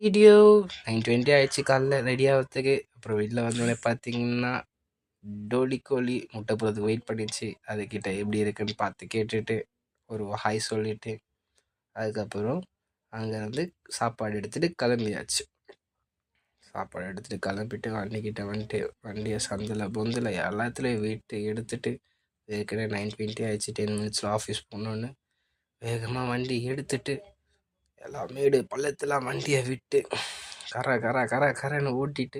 Video 9:20 ஆயிடுச்சு காலைல ready ஆகிறதுக்கு. அப்புறம் வெளில வந்தோடனே பார்த்தீங்கன்னா, டோலி கோழி முட்டை போடுறதுக்கு வெயிட் பண்ணிச்சு. அதுக்கிட்ட எப்படி இருக்குன்னு பார்த்து கேட்டுட்டு, ஒரு ஹாய் சொல்லிட்டு, அதுக்கப்புறம் அங்கே வந்து சாப்பாடு எடுத்துகிட்டு கிளம்பியாச்சு. சாப்பாடு எடுத்துகிட்டு கிளம்பிட்டு வண்டிக்கிட்ட வந்துட்டு, வண்டியை சந்தில் பொந்தில் எல்லாத்துலேயும் வெயிட்டு எடுத்துகிட்டு, ஏற்கனவே 9:20 ஆயிடுச்சு, 10 மினிட்ஸில் ஆஃபீஸ் போகணுன்னு வேகமாக வண்டி எடுத்துகிட்டு எல்லாம் மேடு பள்ளத்தெல்லாம் வண்டியை விட்டு கரன்னு ஓட்டிட்டு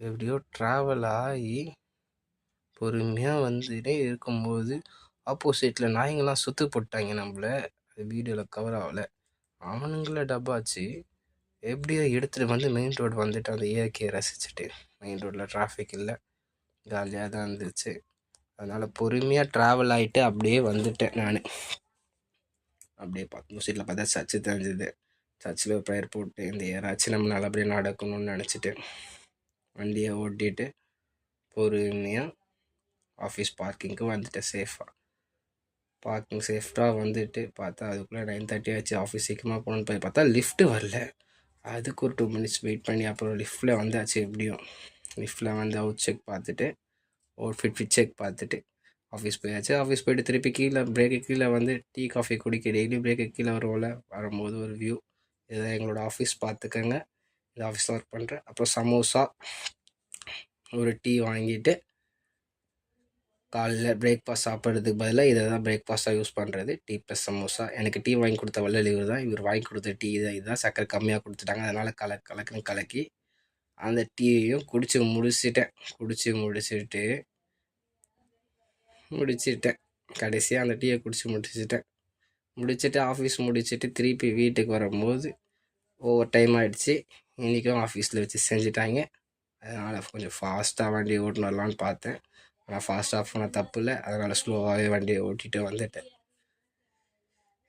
எப்படியோ ட்ராவல் ஆகி பொறுமையாக வந்துட்டே இருக்கும்போது ஆப்போசிட்டில் நாய்ங்களாம் சுற்று போட்டாங்க நம்மளை. அது வீடியோவில் கவர் ஆகலை. அவனுங்கள டப்பாச்சு எப்படியோ எடுத்துகிட்டு வந்து மெயின் ரோடு வந்துட்டு அந்த இயற்கையை ரசிச்சுட்டு, மெயின் ரோட்டில் டிராஃபிக் இல்லை, ஜாலியாக தான் இருந்துச்சு. அதனால் பொறுமையாக ட்ராவல் ஆகிட்டு அப்படியே வந்துட்டேன் நான். அப்படியே சீட்டில் பார்த்தா சர்ச்சு தெரிஞ்சுது. சர்ச்சில் ப்ரேயர் போட்டு இந்த யாராச்சும் நம்ம நல்லபடியாக நடக்கணும்னு நினச்சிட்டு வண்டியை ஓட்டிட்டு பொறுமையாக ஆஃபீஸ் பார்க்கிங்க்கு வந்துட்டேன். சேஃபாக வந்துட்டு பார்த்தா அதுக்குள்ளே 9:30 ஆச்சு. ஆஃபீஸ் சீக்கிரமாக போகணுன்னு போய் பார்த்தா லிஃப்ட்டு வரல. அதுக்கு ஒரு 2 மினிட்ஸ் வெயிட் பண்ணி அப்புறம் லிஃப்ட்டில் வந்தாச்சு. எப்படியும் லிஃப்ட்டில் வந்து அவுட் செக் பார்த்துட்டு, ஃபிட் செக் பார்த்துட்டு ஆஃபீஸ் போயாச்சு. ஆஃபீஸ் போய்ட்டு திருப்பி பிரேக்கு கீழே வந்து டீ காஃபி குடிக்க டெய்லி பிரேக்கு கீழே வருவோம்ல, வரும்போது ஒரு வியூ. இதுதான் எங்களோட ஆஃபீஸ், பார்த்துக்கங்க. இந்த ஆஃபீஸில் ஒர்க் பண்ணுறேன். அப்புறம் சமோசா ஒரு டீ வாங்கிட்டு காலைல பிரேக்ஃபாஸ்ட் சாப்பிட்றதுக்கு பதிலாக இதை தான் பிரேக்ஃபாஸ்ட்டாக யூஸ் பண்ணுறது, டீ ப்ளஸ் சமோசா. எனக்கு டீ வாங்கி கொடுத்த வள்ளல் இவர் தான். இவர் வாங்கி கொடுத்த டீ இதுதான் சர்க்கரை கம்மியாக கொடுத்துட்டாங்க. அதனால் கலக்குன்னு கலக்கி அந்த டீயையும் குடித்து முடிச்சிட்டேன். கடைசியாக அந்த டீயை முடிச்சுட்டு ஆஃபீஸ் முடிச்சுட்டு திருப்பி வீட்டுக்கு வரும்போது ஓவர் டைம் ஆகிடுச்சு. இன்றைக்கும் ஆஃபீஸில் வச்சு செஞ்சுட்டாங்க. அதனால் கொஞ்சம் ஃபாஸ்ட்டாக வண்டி ஓட்டுன்னு வரலான்னு பார்த்தேன். ஆனால் ஃபாஸ்ட்டாக போனால் தப்பு இல்லை, அதனால் ஸ்லோவாகவே வண்டியை ஓட்டிகிட்டு வந்துட்டேன்.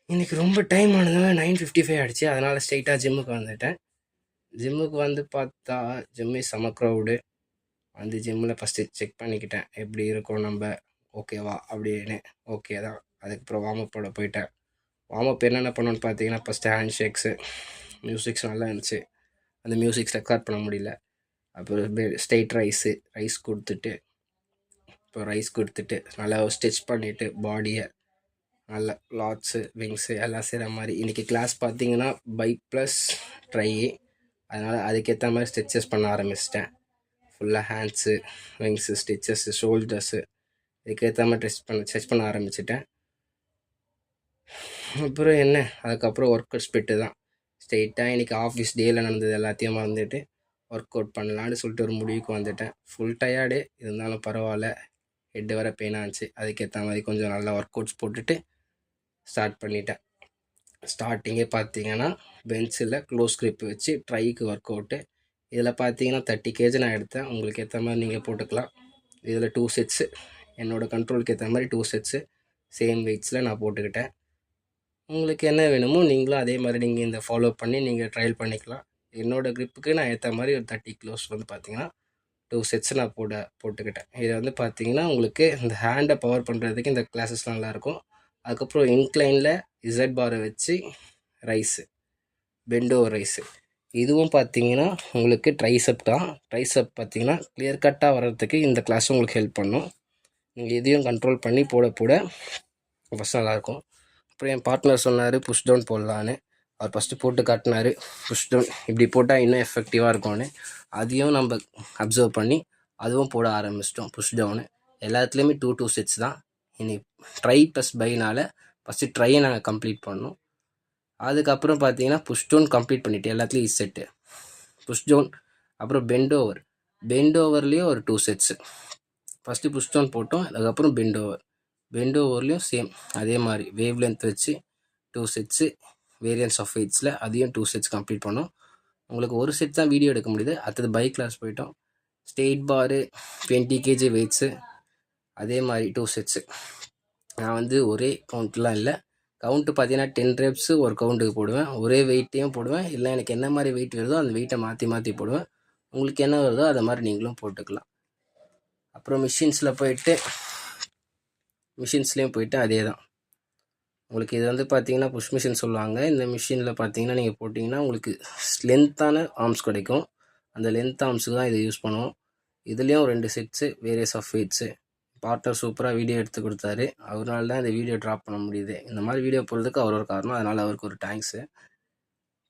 இன்றைக்கி ரொம்ப டைம் ஆனதுனால 9:55 ஆகிடுச்சு. அதனால் ஸ்ட்ரைட்டாக ஜிம்முக்கு வந்துட்டேன். ஜிம்முக்கு வந்து பார்த்தா ஜிம்மே செம க்ரௌடு. வந்து ஜிம்மில் ஃபஸ்ட்டு செக் பண்ணிக்கிட்டேன் எப்படி இருக்கும், நம்ம ஓகேவா அப்படின்னு. ஓகே தான். அதுக்கப்புறம் வார்ம் போட போயிட்டேன். வார்ம் என்னென்ன பண்ணணுன்னு பார்த்தீங்கன்னா, ஃபஸ்ட்டு ஹேண்ட் ஷேக்ஸு, மியூசிக்ஸ் நல்லா இருந்துச்சு. அந்த மியூசிக்ஸ் ரெக்கார்ட் பண்ண முடியல. அப்புறம் ஸ்ட்ரெயிட் ரைஸ் கொடுத்துட்டு நல்லா ஸ்டிச் பண்ணிவிட்டு பாடியை நல்லா லாட்ஸு விங்ஸு எல்லாம் செய்கிற மாதிரி. இன்றைக்கி கிளாஸ் பார்த்தீங்கன்னா பைக் ப்ளஸ் ட்ரை. அதனால் அதுக்கேற்ற மாதிரி ஸ்டிச்சஸ் பண்ண ஆரம்பிச்சிட்டேன். ஃபுல்லாக ஹேண்ட்ஸு, விங்ஸு, ஸ்டிச்சஸ்ஸு, ஷோல்டர்ஸு இதுக்கேற்ற மாதிரி ஸ்டிச் பண்ண ஆரம்பிச்சிட்டேன். அப்புறம் அதுக்கப்புறம் ஒர்க் அவுட் ஸ்பிட்டு தான். ஸ்ட்ரெயிட்டாக இன்றைக்கி ஆஃபீஸ் டேயில் நடந்தது எல்லாத்தையும் மறந்துட்டு ஒர்க் அவுட் பண்ணலான்னு சொல்லிட்டு ஒரு முடிவுக்கு வந்துட்டேன். ஃபுல் டயர்டு இருந்தாலும் பரவாயில்ல, ஹெட்டு வர பெயினாக இருந்துச்சு. அதுக்கேற்ற மாதிரி கொஞ்சம் நல்லா ஒர்க் அவுட்ஸ் போட்டுட்டு ஸ்டார்ட் பண்ணிட்டேன். ஸ்டார்டிங்கே பார்த்தீங்கன்னா பென்சில் க்ளோஸ் கிரிப் வச்சு ட்ரைக்கு ஒர்க் அவுட்டு. இதில் பார்த்தீங்கன்னா 30 kg நான் எடுத்தேன். உங்களுக்கு ஏற்ற மாதிரி நீங்கள் போட்டுக்கலாம். இதில் 2 செட்ஸு, என்னோடய கண்ட்ரோலுக்கு ஏற்ற மாதிரி 2 செட்ஸு சேம் வெயிட்ஸில் நான் போட்டுக்கிட்டேன். உங்களுக்கு என்ன வேணுமோ நீங்களும் அதே மாதிரி நீங்கள் இந்த ஃபாலோ பண்ணி நீங்கள் ட்ரையல் பண்ணிக்கலாம். என்னோடய க்ரிப்புக்கு நான் ஏற்ற மாதிரி ஒரு 30 கிலோஸ் வந்து பார்த்தீங்கன்னா 2 செட்ஸ் நான் போட்டுக்கிட்டேன். இதை வந்து பார்த்தீங்கன்னா உங்களுக்கு இந்த ஹேண்டை பவர் பண்ணுறதுக்கு இந்த கிளாஸஸ் நல்லாயிருக்கும். அதுக்கப்புறம் இன்க்ளைனில் இசட் பாரை வச்சு பெண்டோ ரைஸு இதுவும் பார்த்தீங்கன்னா உங்களுக்கு ட்ரைசப் தான். ட்ரைசப் பார்த்தீங்கன்னா கிளியர் கட்டாக வர்றதுக்கு இந்த கிளாஸும் உங்களுக்கு ஹெல்ப் பண்ணும். நீங்கள் இதையும் கண்ட்ரோல் பண்ணி போட ஃபஸ்ட் நல்லாயிருக்கும். அப்புறம் என் பார்ட்னர் சொன்னார் புஷ் டவுன் போடலான்னு. அவர் ஃபஸ்ட்டு போட்டு காட்டினார். புஷ் டவுன் இப்படி போட்டால் இன்னும் எஃபெக்டிவாக இருக்கும்னு. அதையும் நம்ம அப்சர்வ் பண்ணி அதுவும் போட ஆரம்பிச்சிட்டோம். புஷ் டவுனு எல்லாத்துலேயுமே 2 செட்ஸ் தான். இனி ட்ரை ப்ளஸ் பைனால் ஃபஸ்ட்டு ட்ரையை நாங்கள் கம்ப்ளீட் பண்ணோம். அதுக்கப்புறம் பார்த்தீங்கன்னா புஷ் டவுன் கம்ப்ளீட் பண்ணிவிட்டு எல்லாத்துலேயும் செட்டு புஷ் டவுன். அப்புறம் பெண்ட் ஓவர்லேயும் ஒரு 2 செட்ஸு. ஃபஸ்ட்டு புஷ் டவுன் போட்டோம், அதுக்கப்புறம் பெண்ட் ஓவர்லேயும் சேம் அதே மாதிரி வேவ் லென்த் வச்சு 2 செட்ஸு வேரியன்ஸ் ஆஃப் வெயிட்ஸில் அதையும் 2 செட்ஸ் கம்ப்ளீட் பண்ணோம். உங்களுக்கு ஒரு செட் தான் வீடியோ எடுக்க முடியுது. அடுத்தது பைக் கிளாஸ் போயிட்டோம். ஸ்ட்ரெயிட் பாரு 20 kg வெயிட்ஸு அதே மாதிரி 2 செட்ஸு. நான் வந்து ஒரே கவுண்ட்லாம் இல்லை, கவுண்ட்டு பார்த்தீங்கன்னா 10 reps ஒரு கவுண்ட்டுக்கு போடுவேன். ஒரே வெயிட்டையும் போடுவேன், இல்லை எனக்கு என்ன மாதிரி வெயிட் வருதோ அந்த வெயிட்டை மாற்றி போடுவேன். உங்களுக்கு என்ன வருதோ அதை மாதிரி நீங்களும் போட்டுக்கலாம். அப்புறம் மிஷின்ஸ்லேயும் போயிட்டு அதே தான் உங்களுக்கு இது வந்து பார்த்தீங்கன்னா புஷ் மிஷின் சொல்லுவாங்க. இந்த மிஷினில் பார்த்தீங்கன்னா நீங்கள் போட்டிங்கன்னா உங்களுக்கு லென்த்தான ஆர்ம்ஸ் கிடைக்கும். அந்த லென்த் ஆர்ம்ஸுக்கு தான் இதை யூஸ் பண்ணுவோம். இதுலேயும் 2 sets various of weights. Partner சூப்பராக வீடியோ எடுத்து கொடுத்தாரு. அவரால் தான் இந்த வீடியோ ட்ராப் பண்ண முடியுது. இந்த மாதிரி வீடியோ போடுறதுக்கு அவர் ஒரு காரணம். அதனால் அவருக்கு ஒரு தேங்க்ஸு.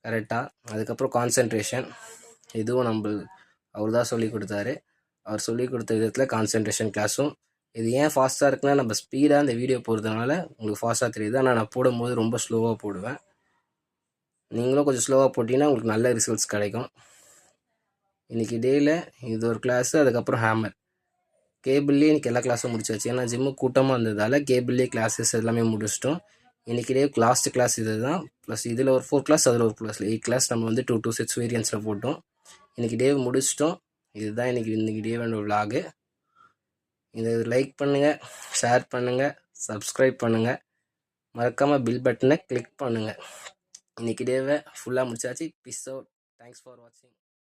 கரெக்டாக. அதுக்கப்புறம் கான்சன்ட்ரேஷன். இதுவும் அவர் தான் சொல்லிக் கொடுத்தாரு. அவர் சொல்லிக் கொடுத்த விதத்தில் கான்சன்ட்ரேஷன் கிளாஸும். இது ஏன் ஃபாஸ்ட்டாக இருக்குன்னா நம்ம ஸ்பீடாக இந்த வீடியோ போடுறதுனால உங்களுக்கு ஃபாஸ்ட்டாக தெரியுது. ஆனால் நான் போடும்போது ரொம்ப ஸ்லோவாக போடுவேன். நீங்களும் கொஞ்சம் ஸ்லோவாக போட்டிங்கன்னா உங்களுக்கு நல்ல ரிசல்ட்ஸ் கிடைக்கும். இன்றைக்கி டேயில் இது ஒரு கிளாஸு. அதுக்கப்புறம் ஹேமர். கேபிள்லேயே இன்றைக்கி எல்லா கிளாஸும் முடிச்சாச்சு. ஏன்னா ஜிம்மு கூட்டமாக இருந்ததால் கேபிள்லேயே கிளாஸஸ் எல்லாமே முடிச்சிட்டோம். இன்றைக்கி டே லாஸ்ட் கிளாஸ் இது தான். ப்ளஸ் இதில் ஒரு 4 கிளாஸ், அதில் ஒரு ப்ளஸ் 8 கிளாஸ் நம்ம வந்து 2 செட்ஸ் வேரியன்ஸில் போட்டோம். இன்றைக்கி டே முடிச்சிட்டோம். இதுதான் இன்றைக்கி டே வேண்ட விலாகு. இதை லைக் பண்ணுங்கள், ஷேர் பண்ணுங்கள், சப்ஸ்கிரைப் பண்ணுங்கள், மறக்காமல் பில் பட்டனை கிளிக் பண்ணுங்கள். இன்றைக்கி டேவை ஃபுல்லாக முடிச்சாச்சு. Peace out. தேங்க்ஸ் ஃபார் வாட்சிங்.